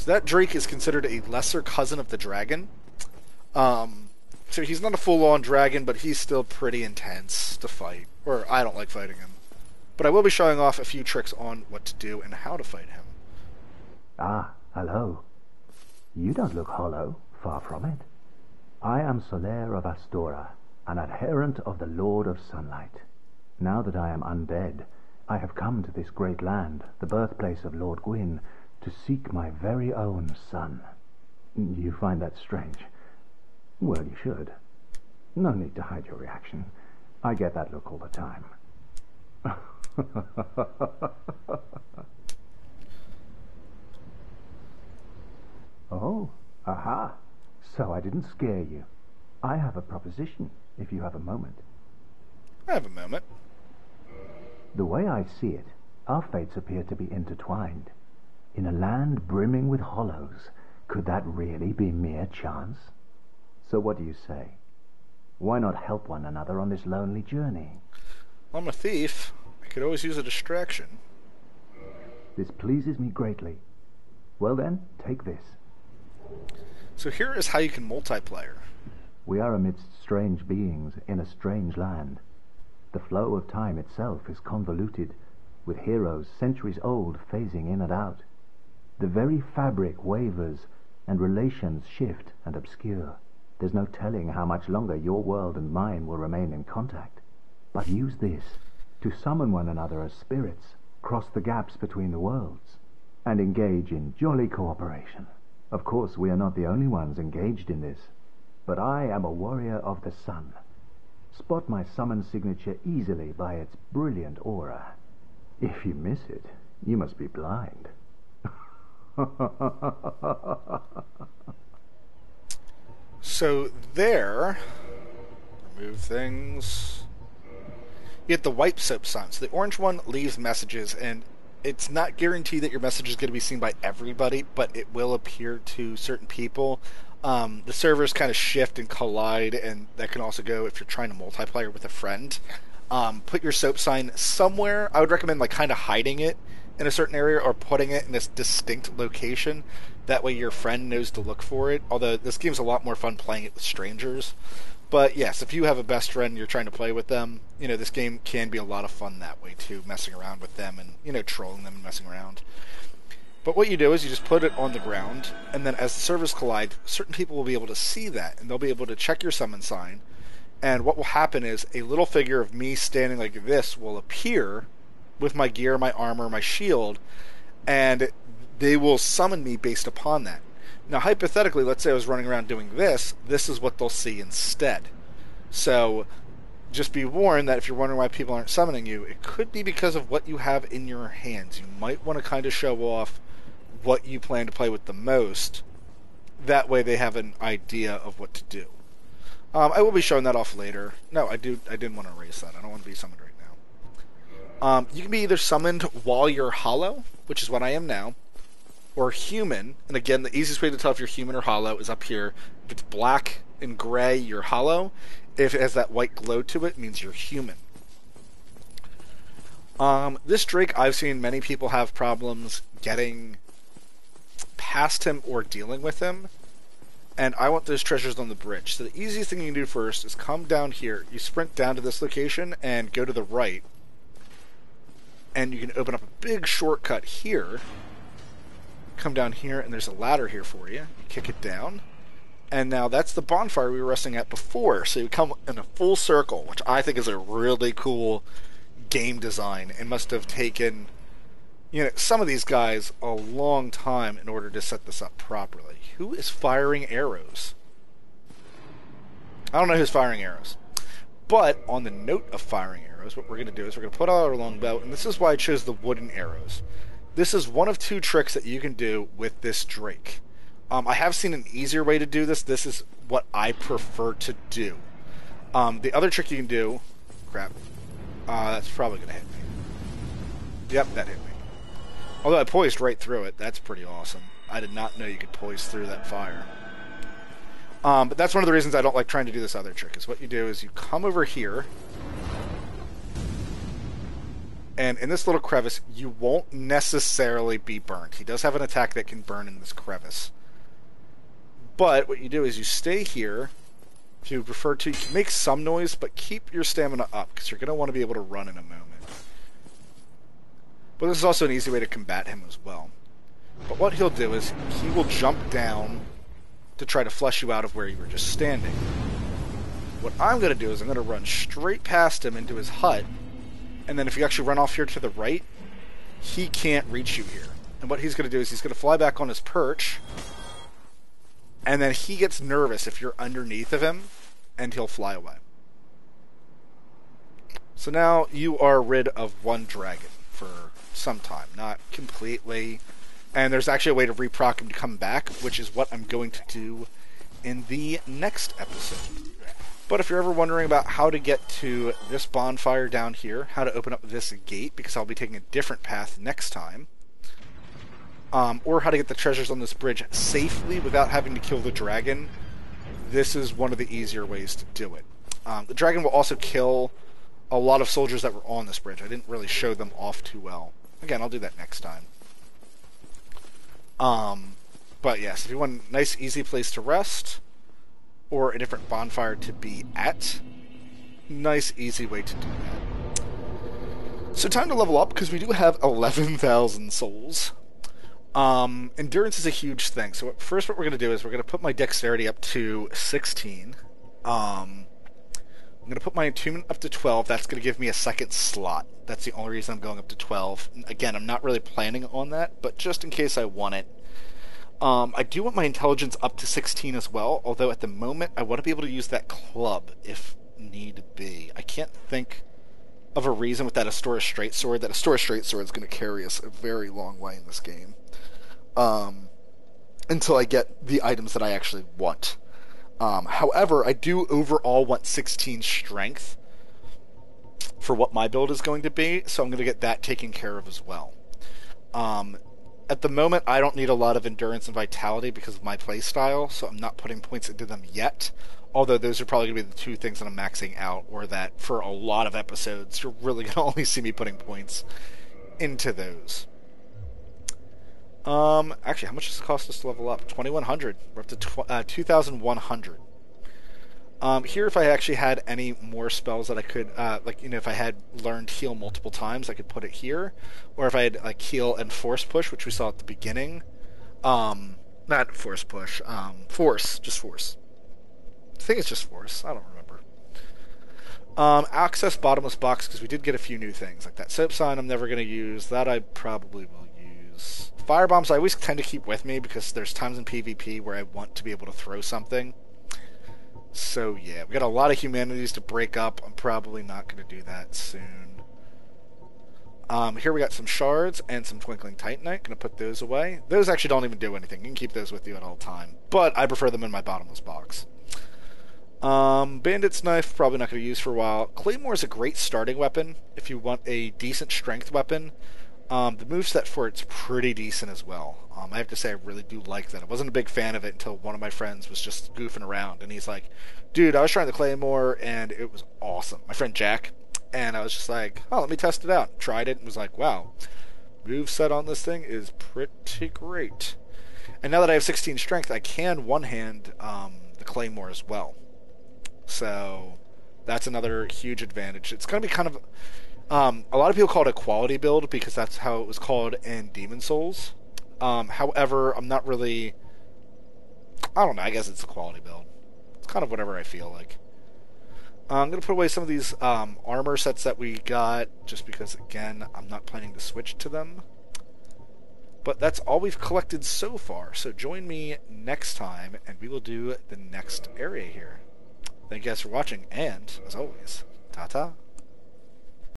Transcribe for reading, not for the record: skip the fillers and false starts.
So that Drake is considered a lesser cousin of the dragon. So he's not a full-on dragon, but he's still pretty intense to fight. Or I don't like fighting him. But I will be showing off a few tricks on what to do and how to fight him. Ah, hello. You don't look hollow, far from it. I am Solaire of Astora, an adherent of the Lord of Sunlight. Now that I am undead, I have come to this great land, the birthplace of Lord Gwyn, to seek my very own son. You find that strange? Well, you should. No need to hide your reaction. I get that look all the time. Oh, aha. So I didn't scare you. I have a proposition, if you have a moment. I have a moment. The way I see it, our fates appear to be intertwined. In a land brimming with hollows, could that really be mere chance? So what do you say? Why not help one another on this lonely journey? I'm a thief. I could always use a distraction. This pleases me greatly. Well then, take this. So here is how you can multiplayer. We are amidst strange beings in a strange land. The flow of time itself is convoluted, with heroes centuries old phasing in and out. The very fabric wavers, and relations shift and obscure. There's no telling how much longer your world and mine will remain in contact. But use this to summon one another as spirits, cross the gaps between the worlds, and engage in jolly cooperation. Of course, we are not the only ones engaged in this, but I am a warrior of the sun. Spot my summon signature easily by its brilliant aura. If you miss it, you must be blind. So there, remove things. You get the white soap sign. So the orange one leaves messages, and it's not guaranteed that your message is going to be seen by everybody, but it will appear to certain people. The servers kind of shift and collide, and that can also go if you're trying to multiplayer with a friend. Put your soap sign somewhere. I would recommend like kind of hiding it in a certain area or putting it in a distinct location. That way your friend knows to look for it. Although this game's a lot more fun playing it with strangers. But yes, if you have a best friend and you're trying to play with them, this game can be a lot of fun that way too, messing around with them and, trolling them and messing around. But what you do is you just put it on the ground, and then as the servers collide, certain people will be able to see that, and they'll be able to check your summon sign. And what will happen is a little figure of me standing like this will appear with my gear, my armor, my shield, and they will summon me based upon that. Now, hypothetically, let's say I was running around doing this is what they'll see instead. So, just be warned that if you're wondering why people aren't summoning you, it could be because of what you have in your hands. You might want to kind of show off what you plan to play with the most. That way they have an idea of what to do. I will be showing that off later. No, I didn't want to erase that. I don't want to be summoned right now. You can be either summoned while you're hollow, which is what I am now, or human. And again, the easiest way to tell if you're human or hollow is up here. If it's black and gray, you're hollow. If it has that white glow to it, it means you're human. This Drake, I've seen many people have problems getting past him or dealing with him. And I want those treasures on the bridge. So the easiest thing you can do first is come down here. You sprint down to this location and go to the right. And you can open up a big shortcut here. Come down here, and there's a ladder here for you. You kick it down. And now that's the bonfire we were resting at before. So you come in a full circle, which I think is a really cool game design. It must have taken, some of these guys a long time in order to set this up properly. Who is firing arrows? I don't know who's firing arrows. But on the note of firing arrows, what we're going to do is we're going to put out our longbow, and this is why I chose the wooden arrows. This is one of two tricks that you can do with this Drake. I have seen an easier way to do this. This is what I prefer to do. The other trick you can do... Crap. That's probably going to hit me. Yep, that hit me. Although I poised right through it. That's pretty awesome. I did not know you could poise through that fire. But that's one of the reasons I don't like trying to do this other trick. Is what you do is you come over here. And in this little crevice, you won't necessarily be burned. He does have an attack that can burn in this crevice. But what you do is you stay here. If you prefer to, you can make some noise, but keep your stamina up, because you're going to want to be able to run in a moment. But this is also an easy way to combat him as well. But what he'll do is, he will jump down to try to flush you out of where you were just standing. What I'm going to do is I'm going to run straight past him into his hut, and then if you actually run off here to the right, he can't reach you here. And what he's going to do is he's going to fly back on his perch, and then he gets nervous if you're underneath of him, and he'll fly away. So now you are rid of one dragon for some time. Not completely. And there's actually a way to reproc him to come back, which is what I'm going to do in the next episode. But if you're ever wondering about how to get to this bonfire down here, how to open up this gate, because I'll be taking a different path next time, or how to get the treasures on this bridge safely without having to kill the dragon, this is one of the easier ways to do it. The dragon will also kill a lot of soldiers that were on this bridge. I didn't really show them off too well. Again, I'll do that next time. But yes, if you want a nice, easy place to rest, or a different bonfire to be at, nice, easy way to do that. So time to level up, because we do have 11,000 souls. Endurance is a huge thing. So first what we're going to do is we're going to put my dexterity up to 16. I'm going to put my attunement up to 12. That's going to give me a second slot. That's the only reason I'm going up to 12. Again, I'm not really planning on that, but just in case I want it. I do want my intelligence up to 16 as well, although at the moment I want to be able to use that club if need be. I can't think of a reason with that Astora Straight Sword. That Astora Straight Sword is going to carry us a very long way in this game. Until I get the items that I actually want. However, I do overall want 16 strength for what my build is going to be, so I'm going to get that taken care of as well. At the moment, I don't need a lot of endurance and vitality because of my playstyle, so I'm not putting points into them yet. Although those are probably going to be the two things that I'm maxing out, or that for a lot of episodes, you're really going to only see me putting points into those. Actually, how much does it cost us to level up? 2,100. We're up to 2,100. Here, if I actually had any more spells that I could, if I had learned heal multiple times, I could put it here. Or if I had, heal and force push, which we saw at the beginning. Not force push, force, just force. I think it's just force, I don't remember. Access bottomless box, because we did get a few new things, like that soap sign I'm never going to use, that I probably will use. Fire bombs I always tend to keep with me, because there's times in PvP where I want to be able to throw something. So yeah, we got a lot of humanities to break up. I'm probably not going to do that soon. Here we got some shards and some twinkling titanite. Going to put those away. Those actually don't even do anything. You can keep those with you at all time. But I prefer them in my bottomless box. Bandit's knife, probably not going to use for a while. Claymore is a great starting weapon if you want a decent strength weapon. The moveset for it's pretty decent as well. I have to say I really do like that. I wasn't a big fan of it until one of my friends was just goofing around, and he's like, dude, I was trying the Claymore, and it was awesome. My friend Jack, and I was just like, oh, let me test it out. Tried it, and was like, wow, moveset on this thing is pretty great. And now that I have 16 strength, I can one-hand the Claymore as well. So that's another huge advantage. It's going to be kind of... a lot of people call it a quality build because that's how it was called in Demon Souls. However, I'm not really... I don't know, I guess it's a quality build. It's kind of whatever I feel like. I'm going to put away some of these armor sets that we got, just because, again, I'm not planning to switch to them. But that's all we've collected so far, so join me next time, and we will do the next area here. Thank you guys for watching, and, as always, ta-ta.